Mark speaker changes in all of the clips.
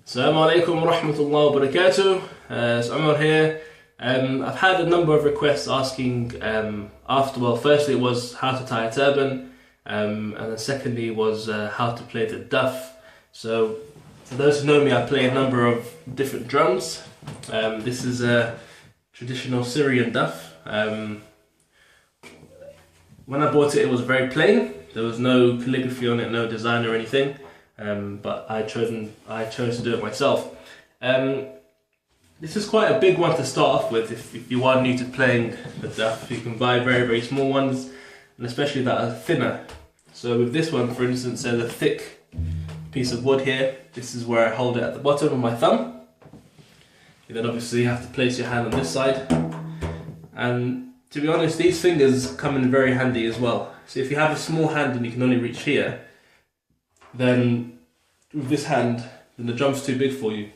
Speaker 1: Assalamu alaikum wa rahmatullahi wa barakatuh. It's Umar here. I've had a number of requests asking firstly it was how to tie a turban, and then secondly was how to play the Duff. So for those who know me, I play a number of different drums. This is a traditional Syrian Duff. When I bought it, it was very plain. There was no calligraphy on it, no design or anything. But I chose to do it myself. This is quite a big one to start off with if you are new to playing the Duff. You can buy very, very small ones, and especially that are thinner. So with this one, for instance, there's a thick piece of wood here. This is where I hold it at the bottom of my thumb. You then obviously have to place your hand on this side. And to be honest, these fingers come in very handy as well. So if you have a small hand and you can only reach here, then with this hand, then the drum's too big for you.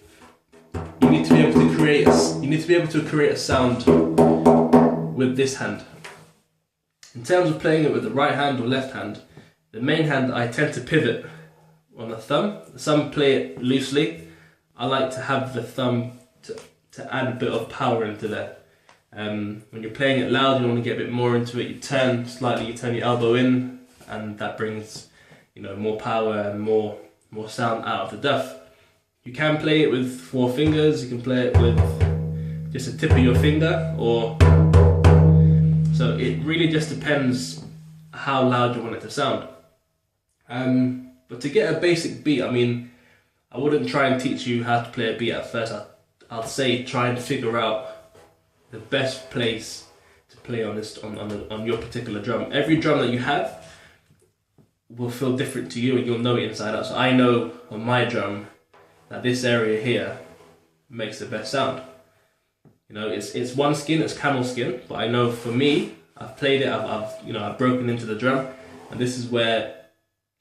Speaker 1: You need to be able to create a sound with this hand. In terms of playing it with the right hand or left hand, the main hand I tend to pivot on the thumb. Some play it loosely. I like to have the thumb to add a bit of power into there. When you're playing it loud, you want to get a bit more into it. You turn your elbow in, and that brings more power and more sound out of the Duff. You can play it with 4 fingers, you can play it with just a tip of your finger, so it really just depends how loud you want it to sound. But to get a basic beat, I wouldn't try and teach you how to play a beat at first. I'll say try and figure out the best place to play on your particular drum. Every drum that you have will feel different to you, and you'll know it inside out. So I know on my drum that this area here makes the best sound. It's one skin, it's camel skin, but I know for me, I've played it, I've broken into the drum, and this is where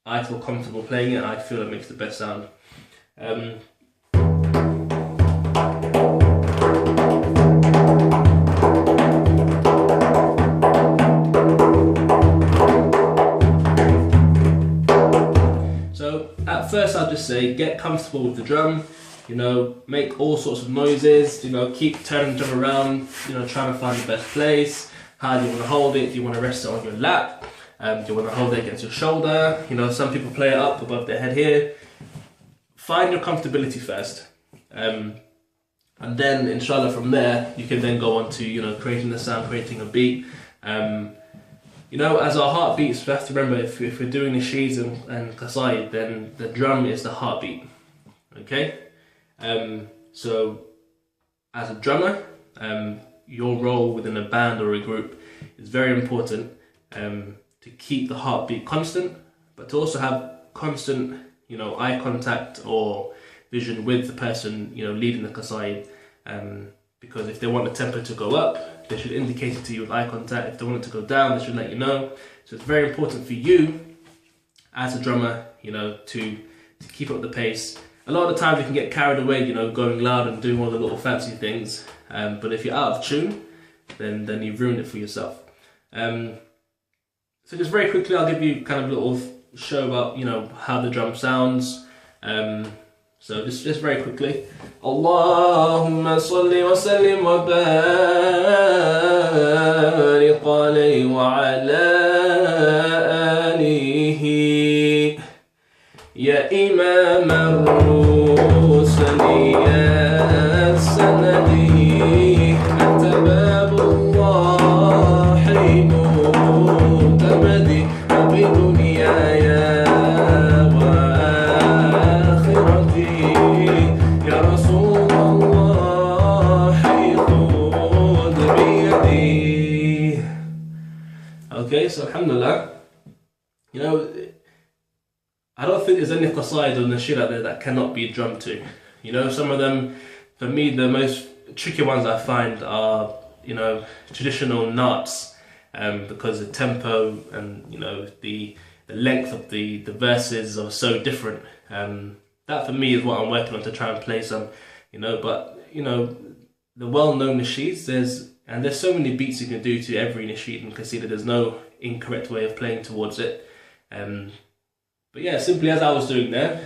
Speaker 1: I feel comfortable playing it, and I feel it makes the best sound. At first, I'll just say get comfortable with the drum. Make all sorts of noises. Keep turning the drum around. Trying to find the best place. How do you want to hold it? Do you want to rest it on your lap? Do you want to hold it against your shoulder? Some people play it up above their head here. Find your comfortability first, and then inshallah from there you can then go on to creating the sound, creating a beat. As our heartbeats, we have to remember if we're doing nasheeds and qasaid, then the drum is the heartbeat. Okay? So, as a drummer, your role within a band or a group is very important to keep the heartbeat constant, but to also have constant, eye contact or vision with the person, leading the qasaid. Because if they want the tempo to go up, they should indicate it to you with eye contact. If they want it to go down, they should let you know. So it's very important for you as a drummer, to keep up the pace. A lot of the times you can get carried away, going loud and doing all the little fancy things. But if you're out of tune, then you've ruined it for yourself. So just very quickly, I'll give you kind of a little show about, how the drum sounds. So just very quickly. Allahumma salli wa sallim wa barik alayhi wa ala alihi ya Imam al Rusli ya sanadi anta babullahi mu'tamadi abiduniyaya Okay, so alhamdulillah, I don't think there's any qasaid or nasheed out there that cannot be drummed to. Some of them, for me, the most tricky ones I find are, traditional naats, because the tempo and, the length of the verses are so different. That for me is what I'm working on to try and play some, but, the well-known nasheeds, there's so many beats you can do to every nasheed and qasida. There's no incorrect way of playing towards it. But yeah, simply as I was doing there,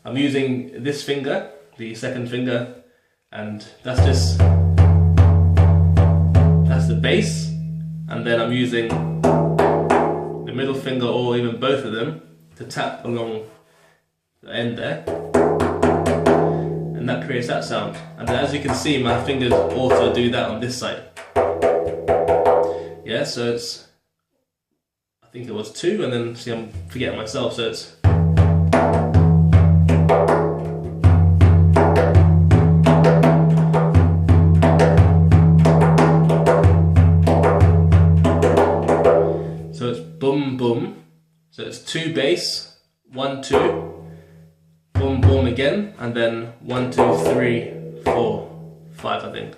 Speaker 1: I'm using this finger the second finger, and that's the bass, and then I'm using the middle finger or even both of them to tap along the end there, and that creates that sound. And then as you can see, my fingers also do that on this side. Yeah, so it's, I think it was 2, and then see, I'm forgetting myself, so it's boom boom, so it's 2 bass, 1 2, boom boom again, and then 1 2 3 4 5, I think.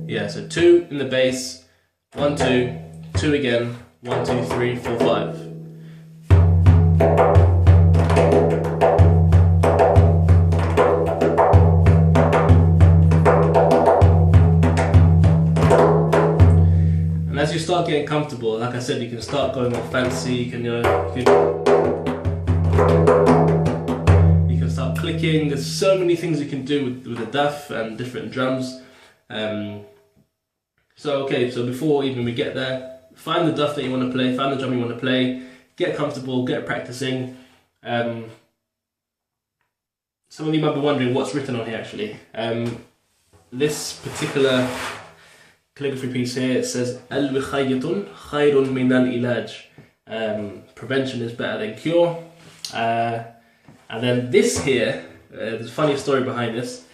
Speaker 1: Yeah, so 2 in the bass, 1 2, 2 again, 1 2 3 4 5. As you start getting comfortable, like I said, you can start going all fancy. You can, you can start clicking. There's so many things you can do with the Duff and different drums. So before even we get there, find the Duff that you want to play, find the drum you want to play, get comfortable, get practicing. Some of you might be wondering what's written on here actually. This particular calligraphy piece here, it says al-wiqayatun khayrun min al-ilaj. Prevention is better than cure. And then this here, there's a funny story behind this.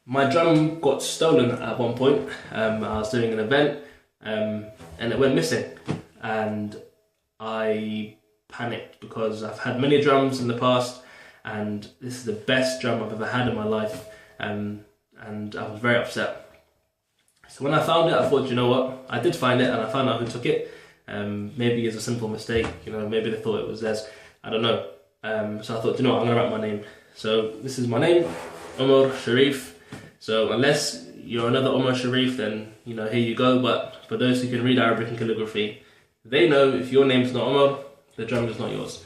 Speaker 1: My drum got stolen at one point. I was doing an event and it went missing, and I panicked because I've had many drums in the past and this is the best drum I've ever had in my life, and I was very upset. So when I found it, I thought, you know what, I did find it and I found out who took it. Maybe it's a simple mistake, maybe they thought it was theirs, I don't know. So I thought, you know what, I'm going to write my name. So this is my name, Omar Sharif. So unless you're another Omar Sharif, then, here you go. But for those who can read Arabic and calligraphy, they know if your name's not Omar, the drum is not yours.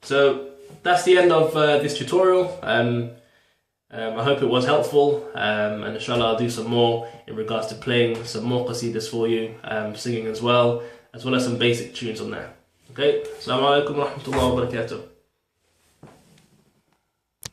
Speaker 1: So that's the end of this tutorial. I hope it was helpful, and inshallah I'll do some more in regards to playing some more qasidas for you, singing as well as some basic tunes on there. Okay, Assalamu alaikum wa rahmatullahi wa barakatuh.